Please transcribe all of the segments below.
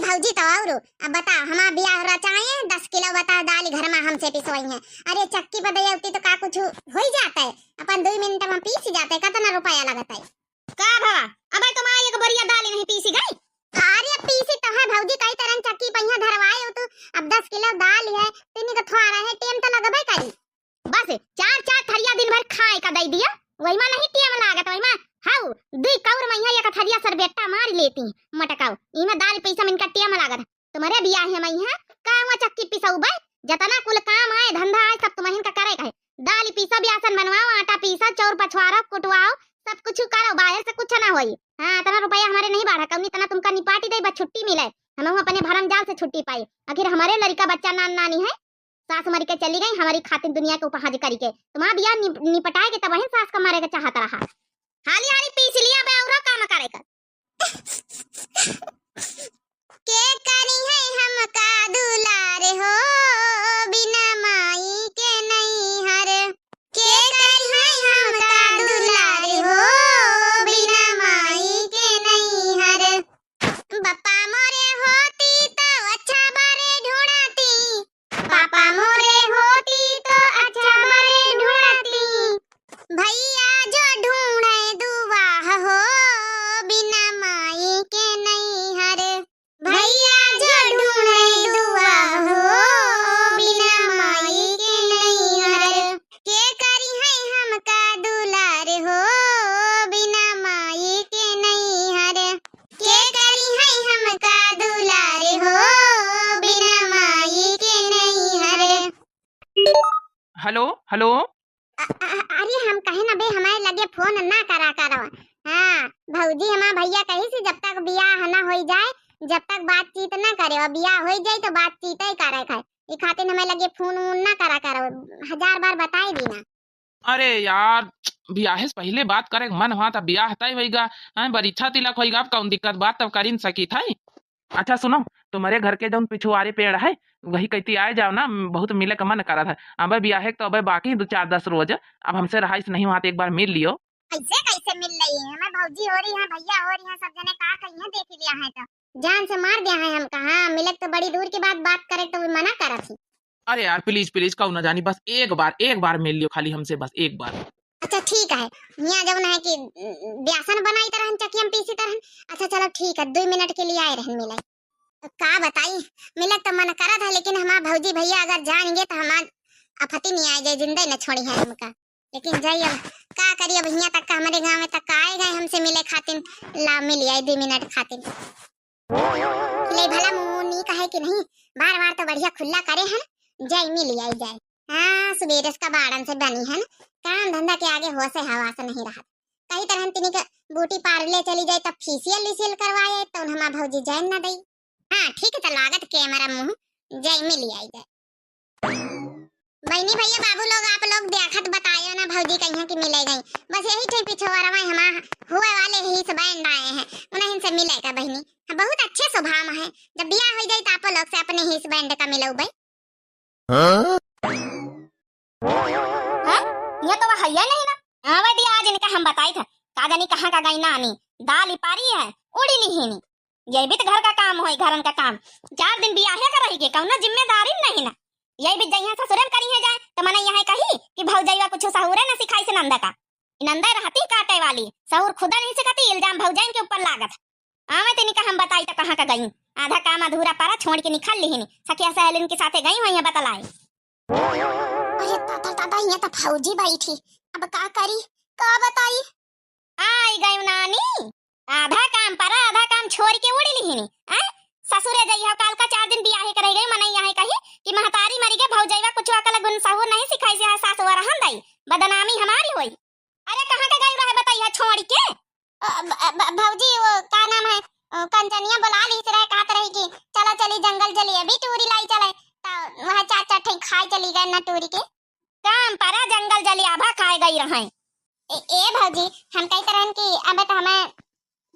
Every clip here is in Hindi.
भौजी तो और अब बता हमारा बियाह हो रहा चाहे 10 किलो बता दाल घर में हमसे पिसवाई है। अरे चक्की पर दे होती तो का कुछ हो ही जाता है, अपन 2 मिनट में पीस जाते है। कितना रुपया लगता है का भवा? अबे तुम्हारी एक बोरिया दाल नहीं पीसी गई? अरे पीसी तो है भौजी, कई तरह चक्की पहिया धरवाए हो तो अब 10 किलो दाल है तीन को थोड़ा है टेम तो लगबे करी। बस 4 थरिया दिन भर खाए का दे दिया, वही में नहीं टेम लागत। वही में हाउ दुई कौर मैया एक थरिया सर बेटा मार लेती मटकाओ इमे दाल पैसा में इनका टेम लागत। तुम्हारे बियाह है मैया का हुआ चक्की पिसाऊ बे, जतना कुल काम आए धंधा आए सब तुम्हें का करे है। दाल पीसा बेसन बनवाओ, आटा पीसा, चौर पछवारा कुटवाओ, सब कुछ करो, बाहर से कुछ ना होई। हां इतना रुपया हमारे नहीं बढ़ा, कौनी तना तुमका निपाटी दे बस छुट्टी मिले, हम अपने भरम जाल से छुट्टी पाई। आखिर हमारे लड़का बच्चा नान नानी है, सास मरी के चली गई हमारी खातिर दुनिया के उपहाज करी के। तुम्हारा बियाह निपटाए के तब वही सास का मारे के चाहता रहा। हाली हाली पीस लिया बे और काम करे कर के करी है हम का दुलारे हो बिना माई के नहीं हर। के करी है हम का दुलारे हो बिना माई के नहीं हर। बप्पा मोरे होती तो अच्छा बारे ढूंढती, पापा मोरे होती तो अच्छा बारे ढूंढती, भैया जो ढूंढे दुआ हो बिना माई के नहीं हर। भैया जो ढूंढे दुआ हो बिना माई के नहीं हर। के करी है हम का दुलार हो बिना माई के नहीं हर। के करी है हम का दुलार हो बिना माई के नहीं हर। Hello hello. अरे हम कहे ना बे हमारे लगे फोन ना करा करो। हाँ भौजी हमारा भैया कही से जब तक बियाह ना हो जाए जब तक बातचीत ना करे, और बियाह हो जाए तो बातचीत ही करे खाए। ये खातिर हमें लगे फोन ना करा करो, 1000 बार बताई दी ना। अरे यार ब्याह से पहले बात करे मन हुआ था, ब्याह तय होगा बरीछा तिलक होगा, अब कौन दिक्कत बात तब कर सकी था। अच्छा सुनो, तुम्हारे घर के जो पिछुआरे पेड़ है वही कहती आए जाओ ना, बहुत मिले का मन करा था। अब ब्याह है तो अब बाकी 2-4-10 रोज अब हमसे रहाइश नहीं हुआ तो एक बार मिल लियो। कैसे कैसे मिल रही है, हमें भौजी हो रही है भैया हो रही है सब जने का कहिए देख लिया है तो जान से मार दिया है हम कहा मिले तो बड़ी दूर की बात करे तो मना करा थी। अरे यार प्लीज प्लीज कहू ना जानी, बस एक बार मिल लियो खाली हमसे, बस एक बार। अच्छा ठीक है, यहाँ जब है कि बेसन बनाई तरह चकिया में पीसी तरह। अच्छा चलो ठीक है 2 मिनट के लिए आए रहन मिले का बताई मिले तो मन करा था, लेकिन हमारा भौजी भैया अगर जाएंगे तो हमारा आफती नहीं आए जाए, जिंदा न छोड़ी है हमका। लेकिन जाइए अब का करिए, अब यहाँ तक का हमारे गाँव में तक आए गए हमसे मिले खातिर, ला मिल आए 2 मिनट खातिर। ले भला मुंह नहीं कहे कि नहीं, बार बार तो बढ़िया खुला करे है ना, जाए मिल आई जाए। हाँ सुबेरे का बाड़न से बनी है ना, काम धंधा के आगे हो से हवा से नहीं रहा। कई तरह तिनी के ब्यूटी पार्लर चली जाए तब फेशियल लिसियल करवाए तो हमारा भौजी जान ना दई। हाँ ठीक है तो लागत के हमारा मुंह जाए मिल आई जाए। बहनी भैया बाबू लोग आप लोग देखत बतायो ना भौजी कहीं की मिले गई, बस यही थे पिछोरा में हमारा हुए वाले ही से बैंड आए हैं उन्हें से मिलेगा बहनी। बहुत अच्छे स्वभाव है, जब बियाह हो जाए तो आप लोग से अपने ही बैंड का मिलो भाई। ये तो वह है नहीं ना, आवे दिया आज इनका हम बताई था का जानी कहां का गई ना आनी दाल पारी है उड़ी नहीं नी। ये भी तो घर का काम होई, घरन का काम 4 दिन बियाह है करही के कौनो जिम्मेदारी नहीं ना। यही भी जइया ससुरन करी है जाए तो मने यहां कही कि भौजैया कुछ सहुरे न सिखाई से नंदा का, नंदा रहती काटे वाली सहुर खुदा नहीं सिखाती, इल्जाम भौजाइन के ऊपर लागत। आवे तेनी का हम बताई तो कहां का गई, आधा काम अधूरा पारा छोड़ के निकल ली सखिया सहेलिन के साथे गई हुई है बतलाई। अरे ताता ये तो फौजी बैठी अब का करी का बताई। आई गई नानी, आधा काम पारा आधा काम छोड़ के उड़ी ली ससुरे जइया काल का 4 दिन बियाह करे गई मने यहां कही कि महतारी मरी के भौजैया कुछ अकल गुण सहुर नहीं सिखाई से सास वर हंदई बदनामी हमारी होई। अरे कहां के गई रहे बताइए छोड़ के। भौजी वो का नाम है कंचनिया बुला ली से रहे कहत रही कि चलो चली जंगल चली अभी टूरी लाई चले तो वहां 4 ठे खाए चली गए ना टूरी के काम पारा जंगल जली आभा खाए गई रहे। ए भौजी हम कई तरह की अब तो हमें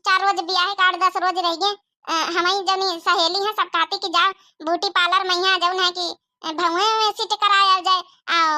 4 रोज बियाह के 8-10 रोज रह गए, हमारी जनी सहेली है सब कहती कि जा ब्यूटी पार्लर में यहाँ जाऊन है कि भौए में सिट कराया जाए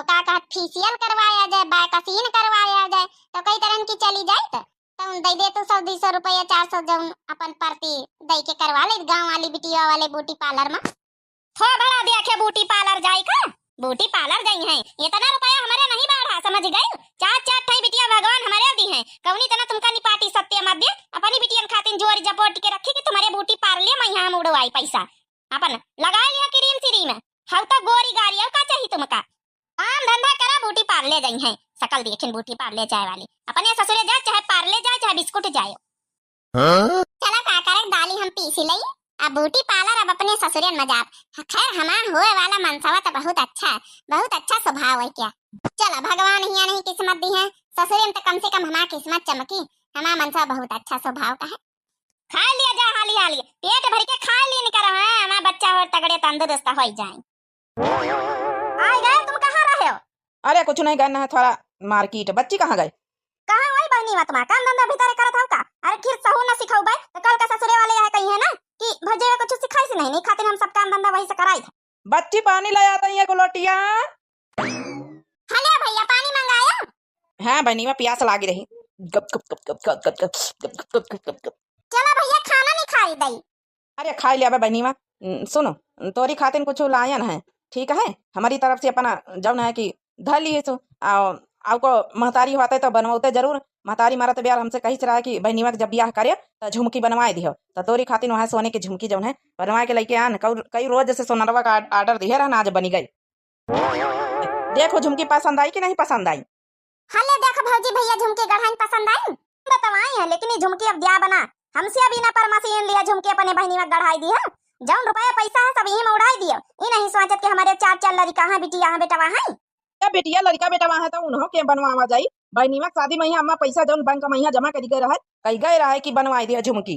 का फेशियल करवाया जाए, बैकसीन करवाया जाए तो कई तरह की चली जाए तो तो दे दे तू 100-200 रुपया 400 जौन अपन परती दई के करवा ले गांव वाली बिटिया वाले ब्यूटी पार्लर में। थोड़ा बड़ा दिया के ब्यूटी पार्लर जाई का, ब्यूटी पार्लर गई है इतना रुपया हमारे नहीं बढ़ा, समझ गई? चार चार ठाई बिटिया भगवान हमारे दी हैं, कौनी तना तुमका निपाटी सत्य मध्य अपनी बिटियन खातिन जोर जपोट के रखी कि तुम्हारे ब्यूटी पार्लर में यहाँ उड़वाई पैसा अपन लगा लिया क्रीम सीरी में। हम तो गोरी गाड़ी का चाहिए तुमका, काम धंधा करा ब्यूटी पार्लर गई है, सकल देखें ब्यूटी पार्लर जाए वाली अपने ससुरे जाए चाहे पार्लर जाए चाहे बिस्कुट जाए। चला का करे दाली हम पीसी लई, अब ब्यूटी पार्लर अब अपने ससुरे में जात। खैर हमार होए वाला मनसावा तो बहुत अच्छा है, बहुत अच्छा स्वभाव है क्या। चला भगवान हिया नहीं किस्मत दी है, ससुरे में तो कम से कम हमार किस्मत चमकी, हमार मनसा बहुत अच्छा स्वभाव का है। खा लिया जा हाली हाली पेट भर के खा लिए निकल रहा है, हमारा बच्चा और तगड़े तंदुरुस्त हो जाए। आ गए तुम कहाँ रहे हो? अरे कुछ नहीं करना है, थोड़ा मार्केट। बच्ची कहाँ गए? कहाँ वही बहनी मत काम धंधा भीतर करत हो का? अरे फिर सहू ना सिखाऊ भाई तो कल का ससुरे वाले यह कही है ना कि भजे कुछ सिखाई से नहीं खातिर हम सब काम धंधा वही से कराई था। बच्ची पानी ले आता है गोलोटिया। हले भैया पानी मंगाया? हाँ बहनी में प्यास लागी रही। गप गप गप गप गप गप गप गप गप गप गप। चला भैया खाना नहीं खाई दई। अरे खाई लिया बहनी में। सुनो तोरी खातिर कुछ लायन है, ठीक है? हमारी तरफ से अपना जौन है कि धर लिए सो आपको महतारी होते तो बनवाते जरूर। महतारी मारा तो ब्याह हमसे कही रहा कि बहनीवा जब ब्याह करे तो झुमकी बनवाए दियो, तो तोरी खातिर वहाँ सोने की झुमकी जौन है बनवाए के लेके आन। कई रोज जैसे सोनरवा का आर्डर दिया रहा ना, आज बनी गई। देखो झुमकी पसंद आई कि नहीं पसंद आई? हले देखो भौजी भैया झुमकी गढ़ाई पसंद आई बतावाई है, लेकिन ये झुमकी अब दिया बना हमसे अभी ना परमसीन लिया झुमकी अपने बहनी में गढ़ाई दी है। जौन रुपया पैसा है सब यही में उड़ाई दियो, ये नहीं सोचत कि हमारे चार चार लड़का है बिटिया है बेटा वहाँ क्या बेटिया लड़का बेटा वहाँ है तो उन्हों के बनवावा जाई। बहनी में शादी में अम्मा पैसा जौन बैंक में जमा कर गए रहा कही गए रहा कि बनवाई दिया झुमकी।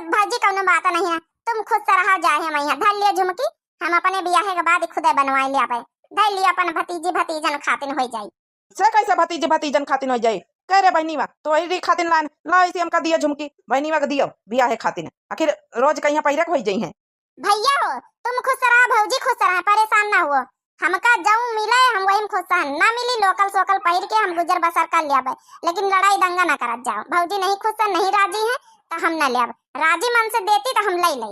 भाजी कौनो बात नहीं है, तुम खुद से रहा जाए हम यहाँ धर लिया झुमकी, हम अपने ब्याह के बाद खुद बनवाई लिया पे धर लिया अपन भतीजी भतीजन खातिन हो जाई। से कैसे भतीजे भतीजन खातिन हो जाई? कह रे बहनी वा तो वही खातिन लान ला इसी हमका दिया झुमकी बहनी वा दियो ब्याह है खातिन, आखिर रोज कहीं पहिरक हो जाई है। भैया हो तुम खुश रहा भौजी खुश रहा, परेशान ना हुआ, हमका जाऊं मिले हम वही खुश हैं, ना मिली लोकल सोकल पहिर के हम गुजर बसर कर लिया बे, लेकिन लड़ाई दंगा ना करत जाओ। भौजी नहीं खुश है नहीं राजी है तो हम ना लिया, राजी मन से देती तो हम ले ले,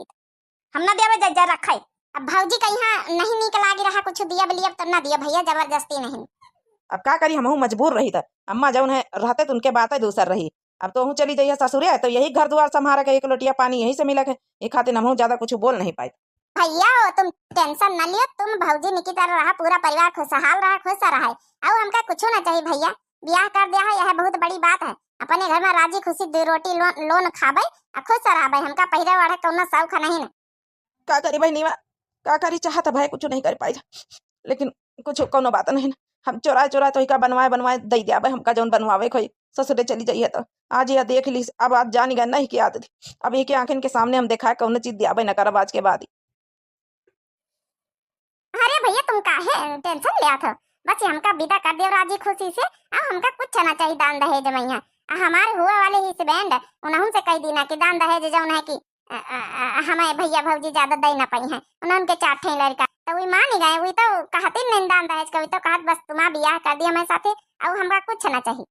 हम ना दिया जज्जा रखे। अब भौजी कहीं नहीं नीक लागी रहा कुछ दिया लिया तो ना दिया भैया, जबरदस्ती नहीं। अब क्या करी हम मजबूर रही था, अम्मा जौन है रहते तो उनके बातें दूसर रही। अब तो हूँ चली जाइए ससुरे तो यही घर द्वार संभारा के एक लोटिया पानी यही से मिला है, ये खातिर हम ज्यादा कुछ बोल नहीं पाए। भैया हो तुम टेंशन न लियो, तुम भौजी निकी तरह रहा, पूरा परिवार खुशहाल रहा खुश रहा, अब हमका कुछ ना चाहिए भैया, ब्याह कर दिया है यह बहुत बड़ी बात है, अपने घर में राजी खुशी 2 रोटी लोन खाबे और खुश रहा, हमका पहिरे वाला कौनो शौक नहीं ना। का करी बहनी वा का करी, चाहत भाई कुछ नहीं कर पाई, लेकिन कुछ कोनो बात नहीं, हम चोरा चोरा तो का बनवाए दे दिया हमका जौन बनवावे खोई ससुरे चली जाइए तो आज यह देख ली। अब आज जानी गया नहीं की आदत, अब एक आंखिन के सामने हम देखा कौन चीज दिया न करब आज के बाद ही। अरे भैया तुम काहे टेंशन लिया था, बस हमका विदा कर दियो राजी खुशी से, अब हमका कुछ ना चाहिए दान दहेज में। हमारे हुआ वाले ही से बैंड उन्होंने से कही दीना कि दान दहेज जौन है कि हमें भैया भौजी ज्यादा दे ना पाई है, उन्होंने 4 ठे लड़का तो वही मान ही गए, वही तो कहती नहीं दान दहेज कभी तो कहत बस तुम्हारा ब्याह कर दिया हमारे साथे, अब हमका कुछ ना चाहिए।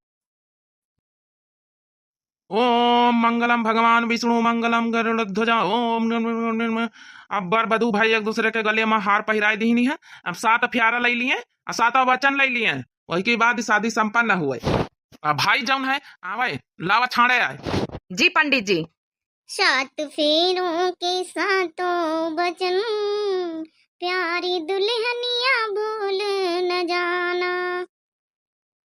ओम मंगलम भगवान विष्णु मंगलम गरुड़ध्वजा ओम अब बर बधू भाई एक दूसरे के गले में हार पहिराई दी नहीं है, अब 7 प्यारा ले लिए और 7 वचन ले लिए, वही के बाद शादी संपन्न हुए। अब भाई जौन है आवे लावा छाड़े आए। जी पंडित जी। 7 फेरों के 7 वचन प्यारी दुल्हनिया भूल न जाना।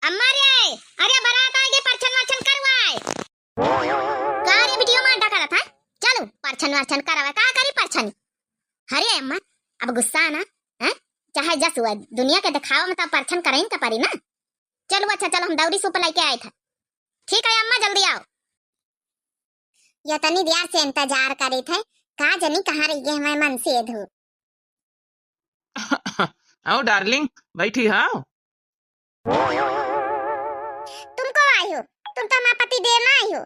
अम्मा रे अरे बारात आगे परछन वरछन करवाए कारे वीडियो में अंडा करा था, चलो परछन वरछन करवाए का करी परछन। अरे अम्मा अब गुस्सा ना हैं, चाहे जस हुआ दुनिया के दिखावा में तो परछन करें का परी ना। चलो अच्छा चलो हम दौरी सूप लेके आए थे, ठीक है अम्मा जल्दी आओ। या तनी देर से इंतजार करे थे, का जनी कहाँ रही है हमारे मन से धो। आओ डार्लिंग बैठी हाँ। तुम को आई हो, तुम तो हमारा पति देव ना आई हो,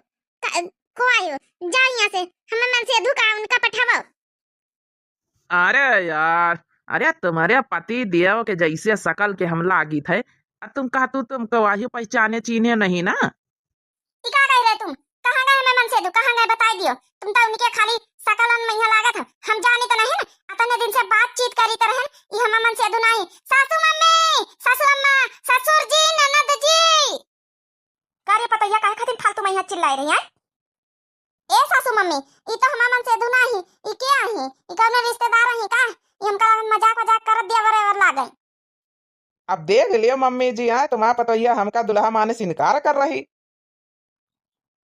को आई हो, जाओ यहाँ से, हमें मन से धुका उनका पठाओ। अरे यार अरे तुम्हारे पति देव के जैसे शकल के हम लागी थे, तुम कहा तुमको वाही पहचाने चीने नहीं ना। क्या कह रहे तुम, मनसेदू कहाँ गए बता दियो। तुम तो उनके खाली सकलन मैया लागत है, हम जानी तो नहीं ना। अतने दिन से बातचीत करी तो रहन, ये हम मनसेदू नहीं। सासू मम्मी, सासू अम्मा, ससुर जी, ननद जी। कार्य पता या काहे खातिर फालतू मैया चिल्लाए रही है? ए सासू मम्मी, ई तो हम मनसेदू नहीं, ई के आही, ई कौन रिश्तेदार है का? ये हमका मजाक मजाक कर दिया बराबर लागे। अब देख लियो मम्मी जी, हाँ तुम्हारा पतोहिया हमका दुल्हा माने से इनकार कर रही।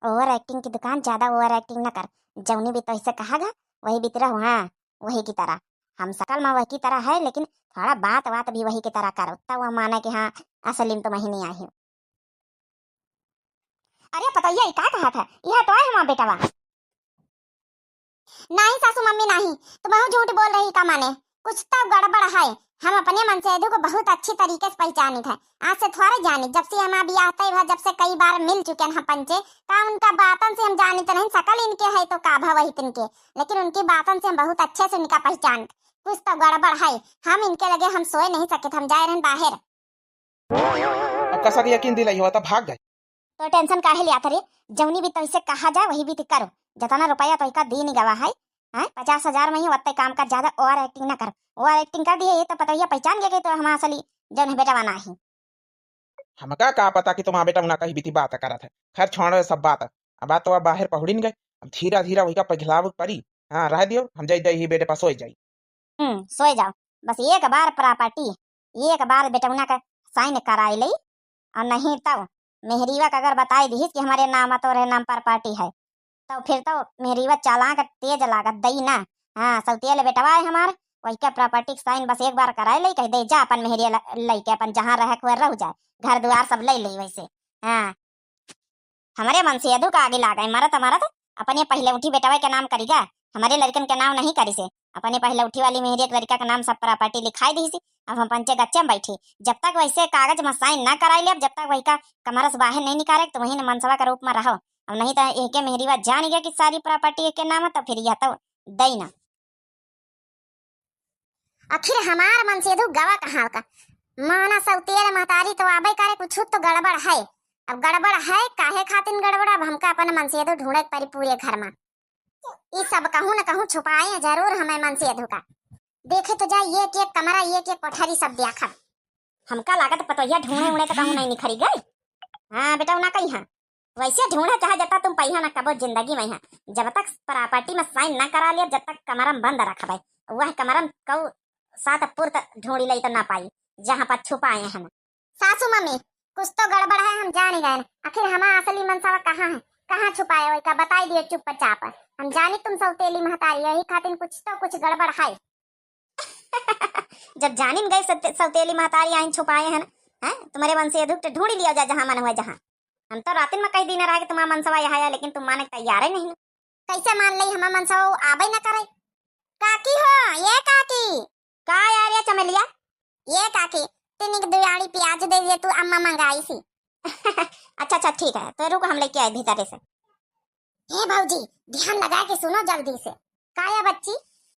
ओवर एक्टिंग की दुकान, ज्यादा ओवर एक्टिंग न कर। जौनी भी तो इससे कहागा वही बीतरा हूँ, हाँ वही की तरह। हम सकल में वही की तरह है, लेकिन थोड़ा बात बात भी वही की तरह करो, तब वह माने कि हाँ असली में तो वही नहीं आई हूँ। अरे पतैया ये का कहा था? यह तो है हमारा बेटावा। नहीं सासू मम्मी नहीं, तुम बहुत झूठ बोल रही का माने, कुछ तो गड़बड़ है। हम अपने मनसेदू को बहुत अच्छी तरीके से पहचानी थे, आज से थोड़े जानी। जब से हम अभी आते ही जब से कई बार मिल चुके हैं पंचे का, उनका बातन से हम जानी तो नहीं। सकल इनके है तो काभा वही तिनके, लेकिन उनकी बातन से हम बहुत अच्छे से उनका पहचान। कुछ तो गड़बड़ है, हम इनके लगे हम सोए नहीं सके, हम जाए रहे बाहर। अब कसक यकीन दिलाई हो तो भाग गए। तो टेंशन काहे लिया रे? जौनी भी तो इसे कहा जाए वही भी करो। जितना रुपया तो इसका दी नहीं गवा है, 50,000 में ही वत्ते काम कर, ज्यादा ओवर एक्टिंग ना कर। ओवर एक्टिंग कर दिए ये तो पता ही पहचान गया कि तो हम असली जौन बेटा बना ही। हमका का पता कि तुम्हारा बेटा उना कहीं भी बात करा था। खैर छोड़ो सब बात, अब बात तो अब बाहर पहुड़ी नहीं गए, अब धीरा धीरा वही का पगलाव पड़ी। हाँ रह दियो, हम जाई जाई ही बेटे पास सोई जाई। सोए जाओ बस, एक बार प्रॉपर्टी एक बार बेटौना का साइन कराई ली, और नहीं तो मेहरीवा का अगर बताई दी कि हमारे नाम तोरे नाम प्रॉपर्टी है, तो फिर तो मेहरीवा चालाक तेज लागत दई ना। हाँ सौतेले बेटवा है हमारे, वही का प्रॉपर्टी साइन बस एक बार कराई ली, कह दे जा अपन मेहरिया लई के अपन जहाँ रह खुर रह जाए, घर द्वार सब ले ली वैसे। हाँ हमारे मन से यदु का आगे लागा हमारा तो अपने पहले उठी बेटवा के नाम करीगा, हमारे लड़कन के नाम नहीं करी से। अपने पहले उठी वाली मेहरिया के लड़का का नाम सब प्रॉपर्टी लिखाई दी सी। अब हम पंचे गच्चे में बैठी, जब तक वैसे कागज में साइन ना कराई ले, जब तक वही का कमरा से बाहर नहीं निकाले तो वही मनसवा के रूप में रहो। अब नहीं तो एक मेहरीवा जान गया कि सारी प्रॉपर्टी के नाम है, तो फिर यह तो दई ना। आखिर हमार मन से गवा कहाँ का माना सौतेल महतारी तो आबे करे, कुछ तो गड़बड़ है। अब गड़बड़ है काहे खातिर गड़बड़, अब हमका अपन मन से ढूंढे परी पूरे घर में। ये सब कहूँ न कहूँ छुपाए जरूर हमें मन से का। देखे तो जाए एक एक कमरा एक एक कोठरी सब देखा, हमका लागत पतोहिया ढूंढे उड़े तो कहूँ नहीं निखरी गई। हाँ बेटा ना कही हाँ वैसे ढूंढे चाहे जब तक तुम पहिया ना कबो जिंदगी में, जब तक प्रॉपर्टी में साइन ना करा लिया, जब तक कमरा में बंद रखा भाई, वह कमरा में कऊ सात पुर ढूंढी ली तो ना पाई जहाँ पर छुपाए हैं। सासू मम्मी कुछ तो गड़बड़ है, हम जान ही गए। आखिर हमारा असली मनसावा कहाँ है, कहाँ छुपाए वही का बताई दिए चुपचाप। हम जानी तुम सौतेली महतारी, यही खातिर कुछ गड़बड़ है। जब जानी गई सौतेली महतारी आई छुपाए हैं हैं, तुम्हारे मन से ढूंढ लिया जाए जहाँ मन हुआ जहाँ। हम तो रात में कई दिन रहा कि तुम्हारा मनसवा यहाँ आया, लेकिन तुम माने तैयार ही नहीं। कैसे मान ली हमारा मनसवा आबे न करे? काकी हो ये काकी का यार ये चमेलिया, ये काकी तीन दिवाली प्याज दे दिए, तू अम्मा मंगाई सी। अच्छा ठीक है, तो रुको हम लेके आए भीतर से। हे भौजी ध्यान लगा के सुनो जल्दी से। काया बच्ची?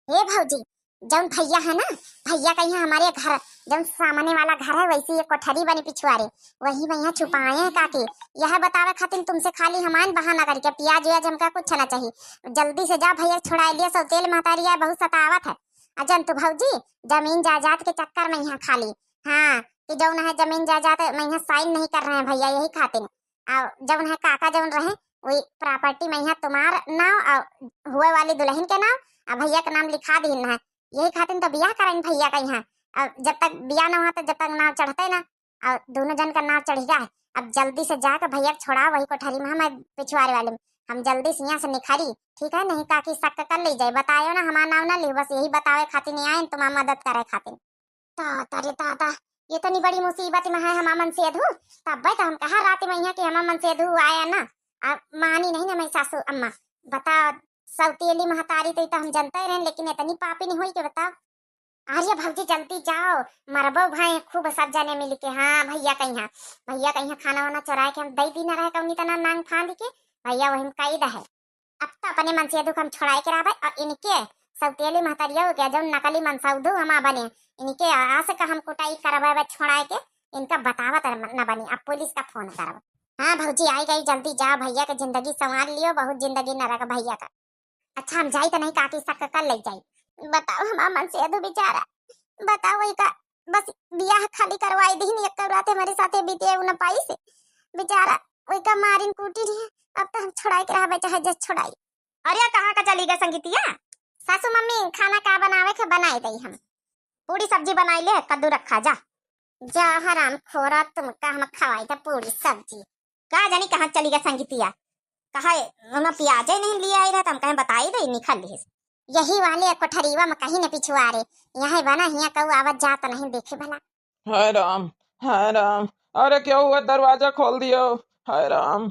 हे भौजी जौन भैया है ना, भैया का यहाँ हमारे घर जौन सामने वाला घर है, वैसी एक कोठरी बनी पिछुआरे, वही में यहाँ छुपाए हैं काकी। यह बतावे खातिर तुमसे खाली हमान बहाना करके प्याज व्याज हमका कुछ ना चाहिए, जल्दी से जा भैया छुड़ा लिया, सौतेल महतारी है बहुत सतावत है। अजन तू भौजी जमीन जायदाद के चक्कर में यहाँ खाली, हाँ कि जौन है जमीन जायदाद में यहाँ साइन नहीं कर रहे हैं भैया, यही खातिर। और जौन है काका जौन रहे वही प्रॉपर्टी में यहाँ तुम्हार नाम और हुए वाली दुल्हन के नाम और भैया का नाम लिखा दी है, यही खातिर तो ब्याह करेंगे भैया का यहाँ। अब जब तक ब्याह ना हुआ तो जब तक नाव चढ़ते ना, और दोनों जन का नाव चढ़ेगा। अब जल्दी से जाकर भैया छोड़ा वही कोठरी में, हम पिछवाड़े वाले में हम जल्दी से यहाँ से निखरी, ठीक है? नहीं काकी शक कर ली जाए, बतायो ना हमारा नाम ना ली, बस यही बतावे खातिर नहीं आए, तुम्हारा मदद करे खातिर। तारे दादा ये तो नहीं बड़ी मुसीबत में है हमारा मन से अधू। तब तो हम कहा रात में यहाँ कि हमारा मन से अधू आया ना, अब मानी नहीं ना मैं सासू अम्मा। बता सौतेली महतारी तो हम जनते ही रहे, लेकिन इतनी पापी नहीं हुई कि बताओ। आर्य भौजी जल्दी जाओ, मरबो भाई खूब सब जाने मिल के। हाँ भैया कहीं खाना वाना चराए के हम दई दी ना रहे कौनी तना नांग फांद के, भैया वही कैद है। अब तो अपने मन से दुख हम छोड़ाए के रहा और इनके सौतेली महतारिया हो गया जो नकली मनसाउदू हम बने, इनके आस का हम कुटाई करवा छोड़ाए के, इनका बतावत न बनी। अब पुलिस का फोन करब। हाँ भौजी आई गई, जल्दी जाओ, भैया का जिंदगी संवार लियो, बहुत जिंदगी नरक भैया का। अच्छा हम जाई तो नहीं, काकी सक कर ले जाई। बताओ हमारा मन से अधु बेचारा, बताओ वही का बस बियाह खाली करवाई दी नहीं, एक रात हमारे साथे बीते उन पाई से बेचारा वही का मारिन कूटी रही। अब तो हम छुड़ाई के रहा चाहे जस छुड़ाई। अरे कहाँ का चली गई संगीतिया? सासू मम्मी खाना का बनावे के बनाई दई, हम पूरी सब्जी बनाई ले, कद्दू रखा जा। जा हराम खोरा, तुम का हम खवाई था पूरी सब्जी। कहा जानी कहाँ चली गई संगीतिया? कहा हम प्याज ही नहीं लिए आई रहा, हम कहीं बताई दे निकल ली। यही वाले कोठरीवा में कहीं न पिछुआ रे, यहाँ बना हिया कहू आवत जात नहीं देखे भला। हाय राम, हाय राम, अरे क्या हुआ, दरवाजा खोल दियो। हाय राम,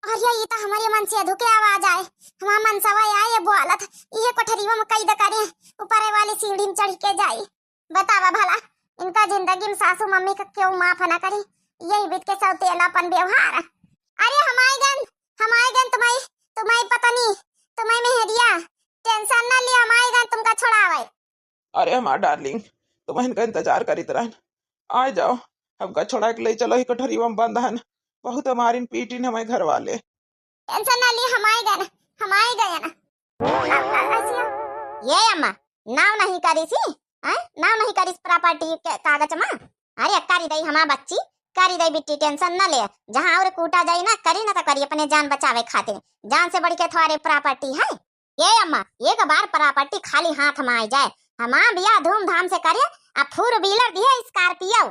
अरे ये तो हमारे मन से अधू के आवाज आए, हमारा मन सवा आए बोलत ये कोठरीवा में कई दकारे ऊपर वाली सीढ़ी में चढ़ के जाई। बतावा भला इनका जिंदगी में सासू मम्मी का क्यों माफ ना करे, यही बीत के सौतेलापन व्यवहार। अरे हमारे गन तुम्हारी पता नहीं, तुम्हारी मेहरिया टेंशन ना लिया, हमारे गन तुमका छोड़ावे। अरे हमार डार्लिंग, तुम इनका इंतजार करी तरह आ जाओ, हमका छोड़ा के ले चलो, ही कठरिया में बंद है, बहुत हमारी पीटी हमारे घर वाले। टेंशन ना लिया, हमारे गए ये अम्मा नाव नहीं करी सी, नाव नहीं करी प्रॉपर्टी के कागज में। अरे करी दई हमारा बच्ची, करी दई बिट्टी, टेंशन न ले, जहाँ और कूटा जाई ना करी ना तो करी, अपने जान बचावे खातिर, जान से बढ़ के तुम्हारे प्रॉपर्टी है। ये अम्मा एक बार प्रॉपर्टी खाली हाथ में आ जाए, हमारा बियाह धूमधाम से करे, अब 4 व्हीलर दिए स्कॉर्पियो।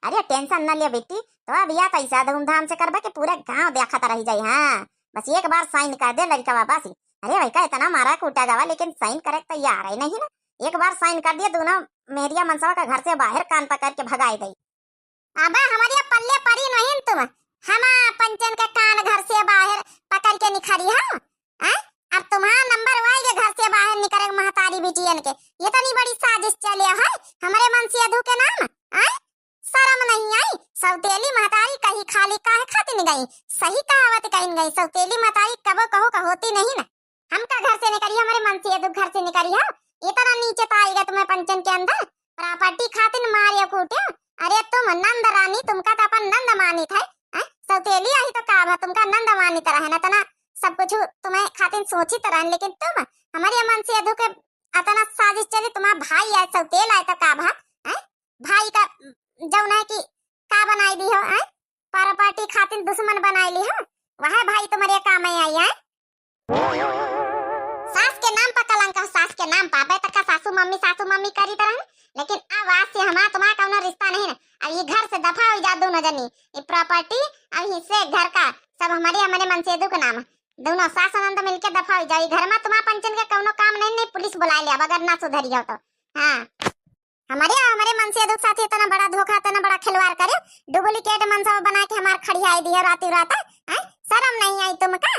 अरे टेंशन न ले बेटी, तो बियाह कैसा धूमधाम से करबा के पूरे गांव देखता रह जाए। हाँ बस एक बार साइन कर दे लड़का वापस। अरे भाई का इतना मारा कूटा जावा, लेकिन साइन करे तैयार है नहीं ना, एक बार साइन कर दिया, दोनों मेहरिया मनसवा का घर से बाहर कान पकड़ के भगाई गई। अबे हमारी पल्ले पड़ी नहीं तुम, हम पंचन के कान घर से बाहर पकड़ के निखरी हो। अब तुम्हारा नंबर वाई के घर से बाहर निकले महतारी बिटियन के, ये तो नहीं बड़ी साजिश चले है हमारे मनसी अधू के नाम। शर्म नहीं आई, सौतेली महतारी कहीं खाली काहे खाती नहीं गई, सही कहावत कहीं गई, सौतेली महतारी कबो कहो का होती नहीं ना। हमका घर से निकली, हमारे मनसी अधू घर से निकली हो, इतना नीचे तो आएगा तुम्हें पंचन के अंदर, प्रॉपर्टी खातिर मारियो कूटे। अरे तुम नंद रानी, तुमका तो अपन नंद मानी था, सौतेली आई तो का तुमका नंद मानी तरह है ना, तना सब कुछ तुम्हें खातिर सोची तरह, लेकिन तुम हमारे मन से अधू के अतना साजिश चली, तुम्हारा भाई है सौतेल आए तो का भाई का जौन है कि का बनाई दी हो, प्रॉपर्टी खातिर दुश्मन बनाई ली हो, वह भाई तुम्हारे काम में आई है। सास के नाम पर कलंक, सास के नाम पापे तक का सासू मम्मी करी तरह, लेकिन अब आज से हमारा तुम्हारा कौनो रिश्ता नहीं है। अब ये घर से दफा हो जा दोनों जनी, ये प्रॉपर्टी अब हिस्से घर का सब हमारे मन से के नाम, दोनों सास नंद मिलके दफा हो जाए। घर में तुम्हारा पंचन के कौनो काम नहीं, पुलिस बुला लिया अगर ना सुधरी हो तो। हाँ हमारे मन से दुख साथी इतना बड़ा धोखा, इतना बड़ा खिलवाड़ करे, डुप्लीकेट मनसा बना के हमार खड़ी आई दी रात रात। शर्म नहीं आई तुमका?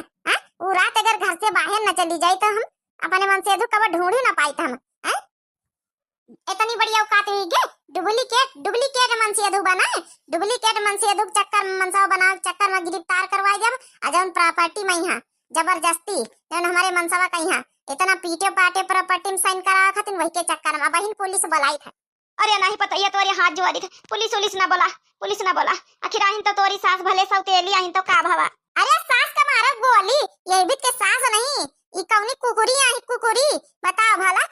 वो रात अगर घर से बाहर न चली जाए तो हम अपने मन से दुख कब ढूंढ ही ना पाई था हम। इतनी बड़ी औकात हुई गे, डुप्लीकेट मनसी बना, डुप्लीकेट मनसी चक्कर मनसा बना, चक्कर में गिरफ्तार करवाई जब अजन प्रॉपर्टी में यहाँ जबरदस्ती जन हमारे मनसवा का यहाँ इतना पीटे पाटे प्रॉपर्टी में साइन करा खातिर वही के चक्कर में बहिन पुलिस बुलाई था। अरे नहीं पता ये तोरे हाथ जोड़ी था, पुलिस ना बोला, आखिर आहिन तो तोरी सास भले सौतेली आहिन तो का भवा। अरे सास का मारा बोली, ये भी के सास नहीं, ई कौनी कुकुरी आई कुकुरी, बताओ भला।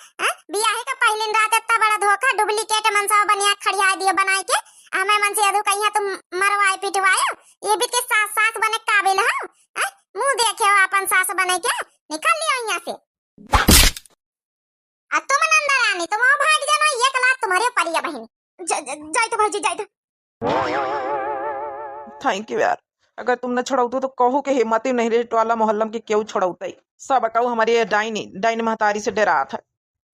बियाह का पहले रात इतना बड़ा धोखा, डुप्लीकेट मनसा बनिया खड़िया दियो बनाई के, हमें मन से अधू कहिया तुम मरवाए पिटवाए, ये भी के सास बने काबिल हो, मुंह देखे हो अपन सास बने के, निकल लियो यहाँ से। तुम नंदा रानी तुम भाग जाना, एक लाख तुम्हारे परिया बहन। जाई तो भाजी जाई तो। थैंक यू यार, अगर तुम न छुड़ाऊ तो कहो के हिम्मत ही नहीं रही टोला मोहल्लम के क्यों छुड़ाऊताई, सब कहू हमारी डाइनी महतारी से डरा था।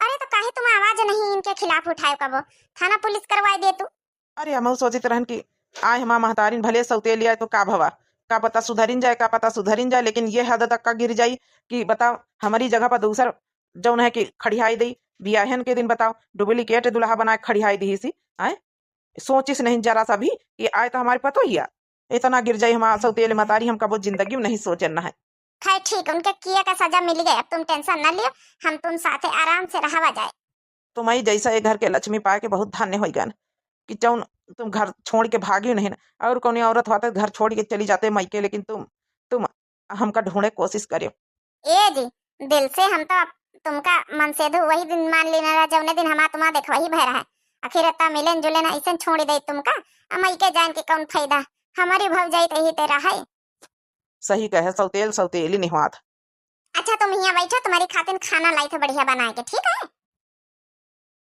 अरे तो काहे तुम आवाज नहीं इनके खिलाफ उठाए, कबो थाना पुलिस करवाई दे तू। अरे हम सोचित रहन कि आए हमारा महतारी भले सौतेली आए तो का भवा, का पता सुधरिन जाए, लेकिन ये हद तक का गिर जाई कि बताओ हमारी जगह पर दूसर जौन है कि खड़ियाई दी, बियाहन के दिन बताओ डुप्लीकेट दुल्हा बनाए खड़ियाई दी सी। आए सोचिस नहीं जरा सा भी कि आए तो हमारे पतो ही इतना गिर जाए हमारा सौतेली महतारी, हम कबो जिंदगी में नहीं सोचना है। खैर ठीक, उनके किया का सजा मिल गया, अब तुम टेंशन न लियो, हम तुम साथे आराम से रहवा जाए। तुम्हारी जैसा ये घर के लक्ष्मी पाए के बहुत धन्य हो गन, कि जौन तुम घर छोड़ के भागी नहीं ना और कौन औरत होता घर छोड़ के चली जाते मायके, लेकिन तुम हमका ढूंढे कोशिश करियो। ए जी, दिल से हम तो तुमका मन से दो वही दिन मान लेना रहा जौने दिन हमारा तुम्हारा देख वही भय रहा है। आखिर इतना मिलन जुलन ऐसा छोड़ दे तुमका अमई के जान के कौन फायदा, हमारी भव जाई तो ही तेरा है। सही कहे, सौतेली नहीं हुआ था। अच्छा तुम यहाँ बैठो, तुम्हारी खातिर खाना लाई थे बढ़िया बना के, ठीक है।